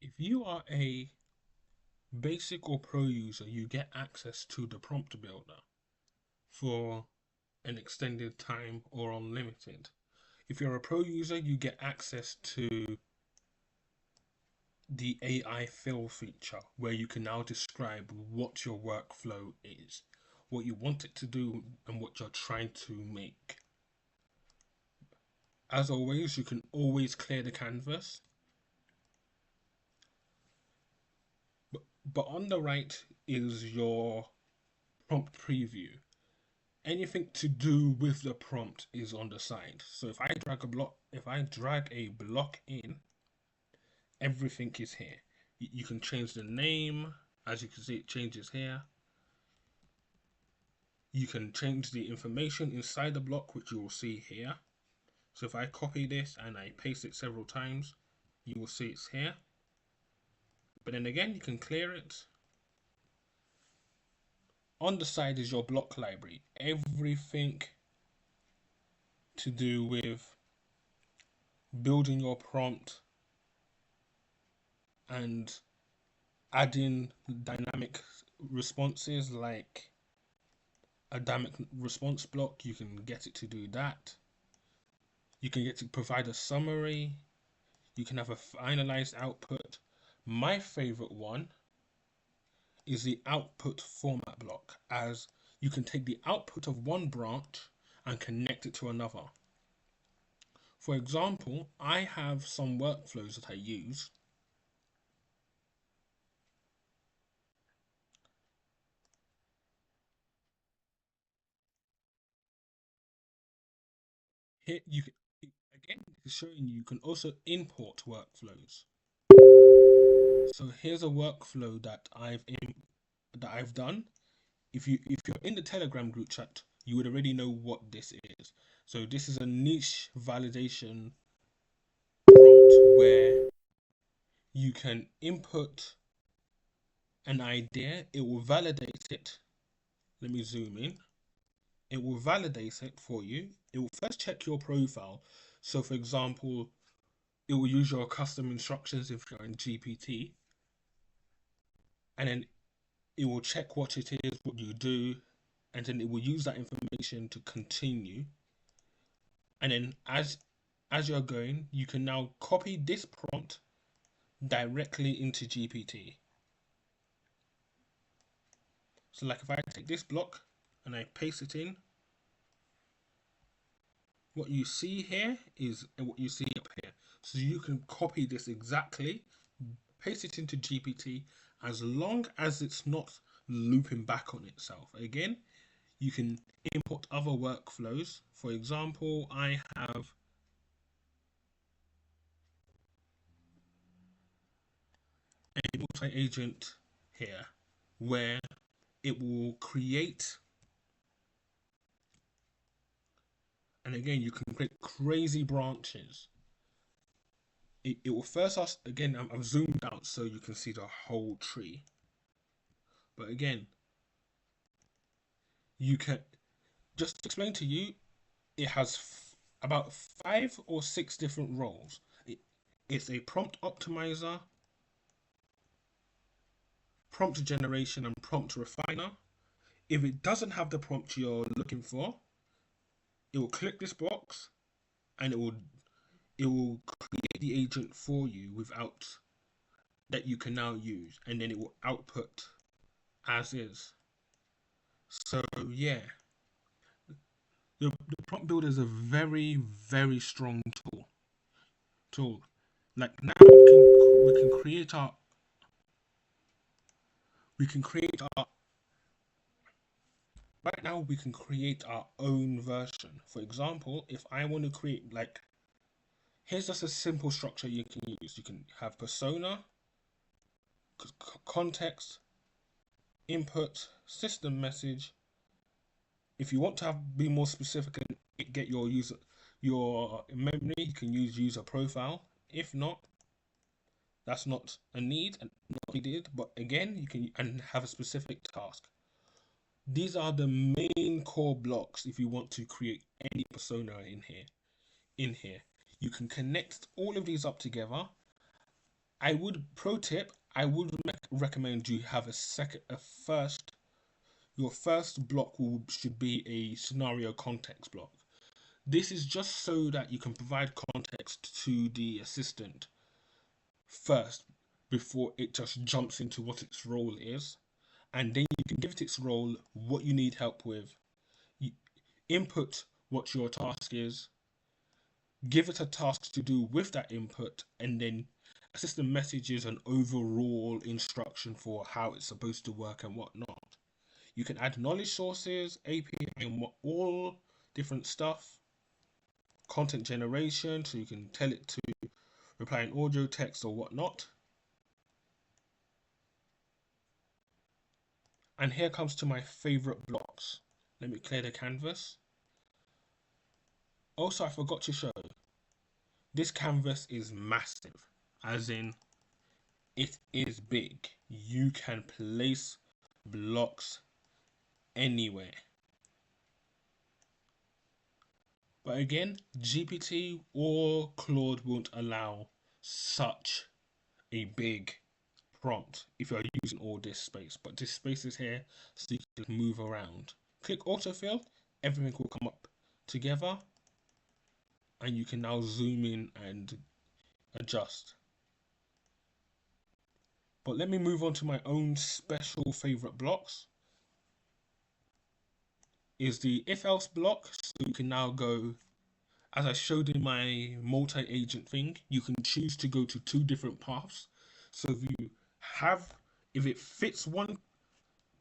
If you are a basic or pro user, you get access to the prompt builder for an extended time or unlimited. If you're a pro user, you get access to the AI fill feature where you can now describe what your workflow is, what you want it to do, and what you're trying to make. As always, you can always clear the canvas, but on the right is your prompt preview. Anything to do with the prompt is on the side. So if I drag a block in, everything is here. You can change the name, as you can see, it changes here. You can change the information inside the block, which you will see here. So if I copy this and I paste it several times, you will see it's here. But then again, you can clear it. On the side is your block library. Everything to do with building your prompt and adding dynamic responses like a dynamic response block, you can get it to do that. You can get to provide a summary. You can have a finalized output. My favorite one is the output format block, as you can take the output of one branch and connect it to another. For example, I have some workflows that I use. Here you can, again, it's showing you can also import workflows. So here's a workflow that I've done. If you're in the Telegram group chat, you would already know what this is. So this is a niche validation prompt where you can input an idea, it will validate it. Let me zoom in. It will validate it for you. It will first check your profile. So for example, it will use your custom instructions if you're in GPT, and then it will check what it is, what you do, and then it will use that information to continue. And then as you're going, you can now copy this prompt directly into GPT. So like if I take this block and I paste it in, what you see here is what you see up here. So you can copy this exactly, paste it into GPT, as long as it's not looping back on itself. Again, you can import other workflows. For example, I have a multi-agent here where it will create, and again, you can create crazy branches. It will first ask, again, I've zoomed out so you can see the whole tree. But again, you can just explain to you, it has about 5 or 6 different roles. It's a prompt optimizer, prompt generation, and prompt refiner. If it doesn't have the prompt you're looking for, it will click this box and it will create the agent for you without that you can now use, and then it will output as is. So yeah, the prompt builder is a very very strong tool. Like now we can create our right now we can create our own version. For example, if I want to create, like, here's just a simple structure you can use. You can have persona, context, input, system message. If you want to be more specific and get your memory, you can use user profile. If not, that's not a need and not needed. But again, you can and have a specific task. These are the main core blocks if you want to create any persona in here. You can connect all of these up together I would pro tip. I would recommend you have a first. Your first block should be a scenario context block. This is just so that you can provide context to the assistant first before it just jumps into what its role is, and then you can give it its role, what you need help with, you input what your task is, give it a task to do with that input, and then a system messages an overall instruction for how it's supposed to work and whatnot. You can add knowledge sources, API, and all different stuff, content generation, so you can tell it to reply in audio, text, or whatnot. And here comes to my favorite blocks. Let me clear the canvas. Also, I forgot to show this canvas is massive, as in it is big. You can place blocks anywhere. But again, GPT or Claude won't allow such a big prompt if you're using all this space. But this space is here so you can move around. Click autofill, everything will come up together, and you can now zoom in and adjust. But let me move on to my own special favorite blocks. Is the if else block. So you can now go, as I showed in my multi-agent thing, you can choose to go to two different paths. So if it fits one,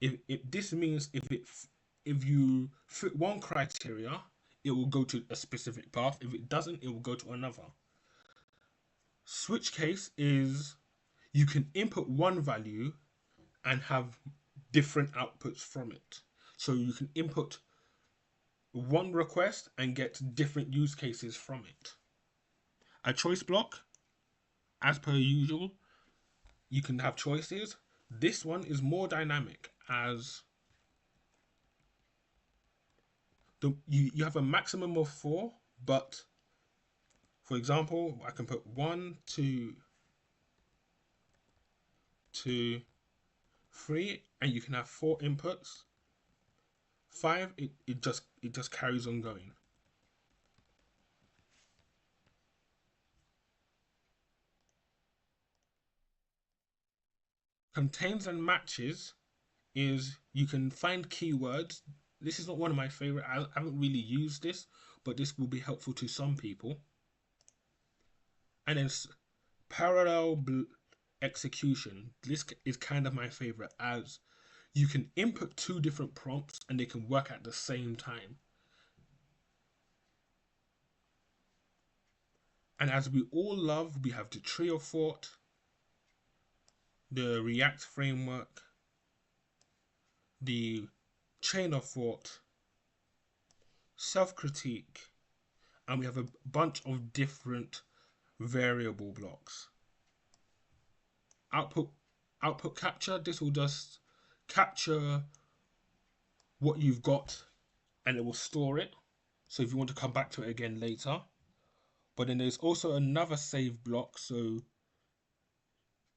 if this means if you fit one criteria, it will go to a specific path. If it doesn't, it will go to another. Switch case is you can input one value and have different outputs from it. So you can input one request and get different use cases from it. A choice block, as per usual, you can have choices. This one is more dynamic as you have a maximum of 4, but for example, I can put 1, 2, 2, 3, and you can have 4 inputs. 5, it just carries on going. Contains and matches is you can find keywords. This is not one of my favorite. I haven't really used this, but this will be helpful to some people. And then parallel execution. This is kind of my favorite, as you can input two different prompts and they can work at the same time. And as we all love, we have the tree of thought, the React framework, the chain of thought, self-critique, and we have a bunch of different variable blocks. Output capture, this will just capture what you've got and it will store it. So if you want to come back to it again later. But then there's also another save block, so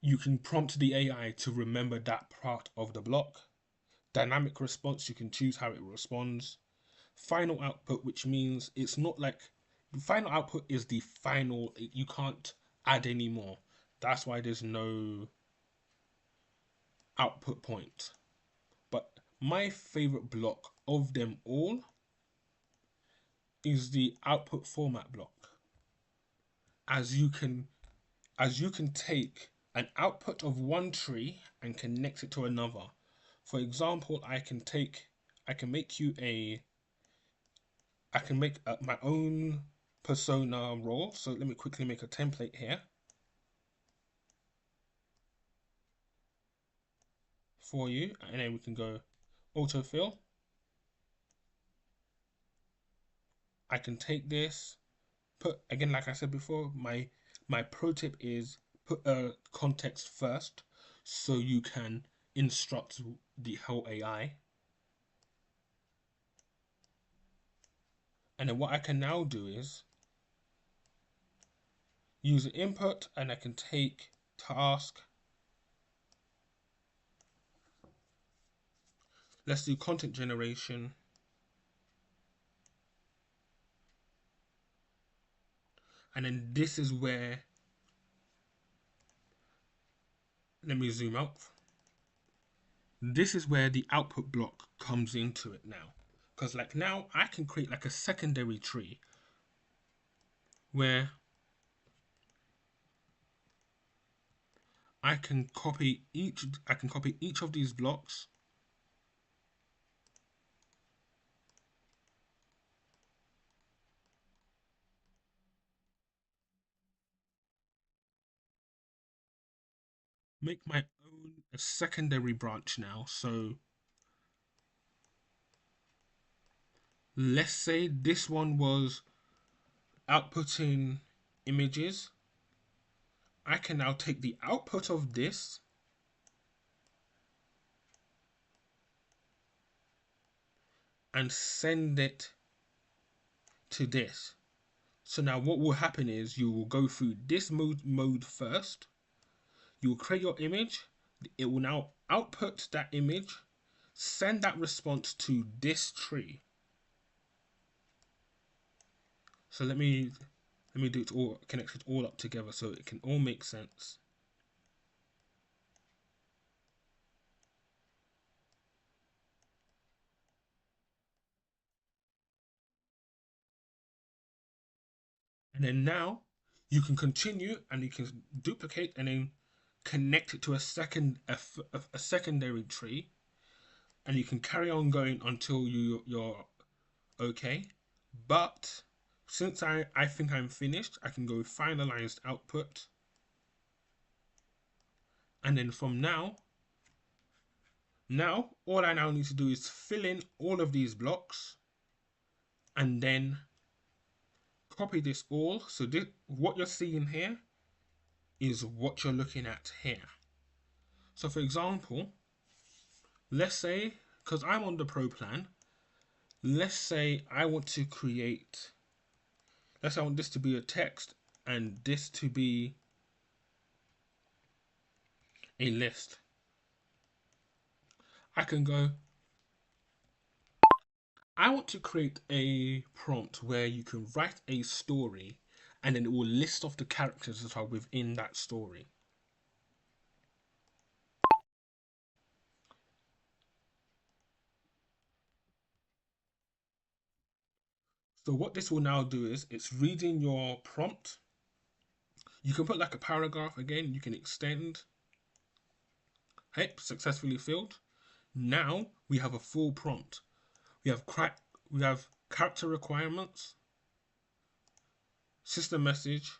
you can prompt the AI to remember that part of the block. Dynamic response, you can choose how it responds. Final output, which means it's not like the final output is the final, you can't add any more. That's why there's no output point. But my favorite block of them all is the output format block. As you can take an output of one tree and connect it to another. For example, I can make my own persona role. So let me quickly make a template here for you, and then we can go autofill. I can take this, put again, like I said before, my pro tip is put a context first so you can instruct the whole AI. And then what I can now do is use the input, and I can take task. Let's do content generation. And then this is where, let me zoom out. This is where the output block comes into it now. Because like now I can create like a secondary tree where I can copy each of these blocks, make my own a secondary branch now. So let's say this one was outputting images. I can now take the output of this and send it to this. So now what will happen is you will go through this mode first. You will create your image. It will now output that image, send that response to this tree. So let me do it all, connect it all up together so it can all make sense. And then now you can continue and you can duplicate and then connect it to a secondary tree, and you can carry on going until you're okay. But since I think I'm finished, I can go finalized output, and then from now all I now need to do is fill in all of these blocks and then copy this all. So this, what you're seeing here is what you're looking at here. So for example, let's say, because I'm on the pro plan, let's say I want to create, let's say I want this to be a text and this to be a list. I can go, I want to create a prompt where you can write a story and then it will list off the characters that are within that story. So what this will now do is it's reading your prompt. You can put like a paragraph again, you can extend. Hey, successfully filled. Now we have a full prompt. We have character requirements, system message,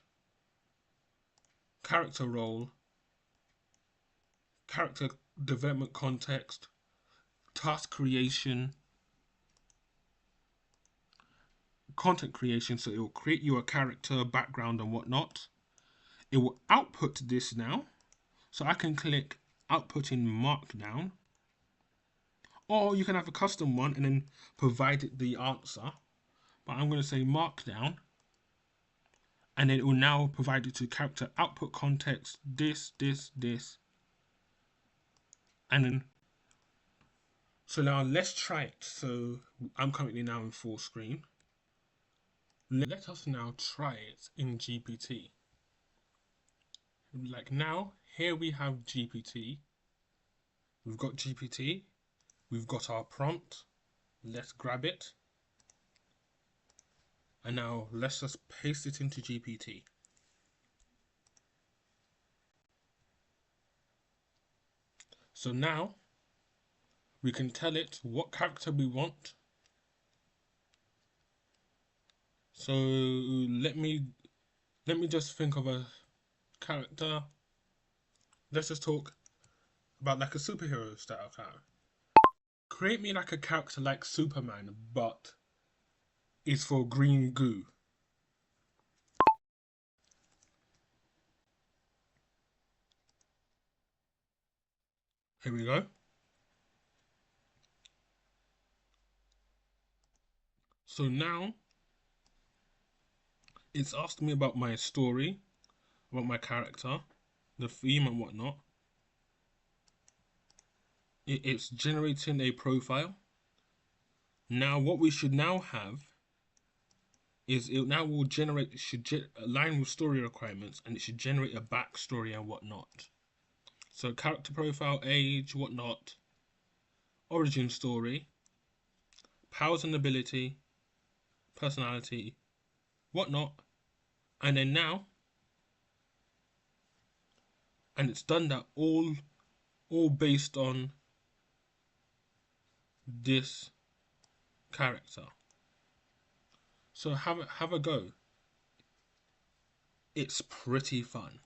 character role, character development context, task creation, content creation. So it will create you a character, background, and whatnot. It will output this now. So I can click output in Markdown, or you can have a custom one and then provide it the answer. But I'm going to say Markdown, and then it will now provide it to character output context, this, and then, so now let's try it. So I'm currently now in full screen. Let us now try it in GPT. Like now, here we have GPT. We've got GPT. We've got our prompt. Let's grab it. And now let's just paste it into GPT. So now we can tell it what character we want. So let me just think of a character. Let's just talk about like a superhero style character. Create me like a character like Superman, but it's for green goo. Here we go. So now it's asked me about my story, about my character. the theme and whatnot. It's generating a profile. Now what we should now have is it now will generate, align with story requirements, and it should generate a backstory and whatnot. So character profile, age, whatnot, origin story, powers and ability, personality, whatnot, and then now, and it's done that all based on this character. So have a go. It's pretty fun.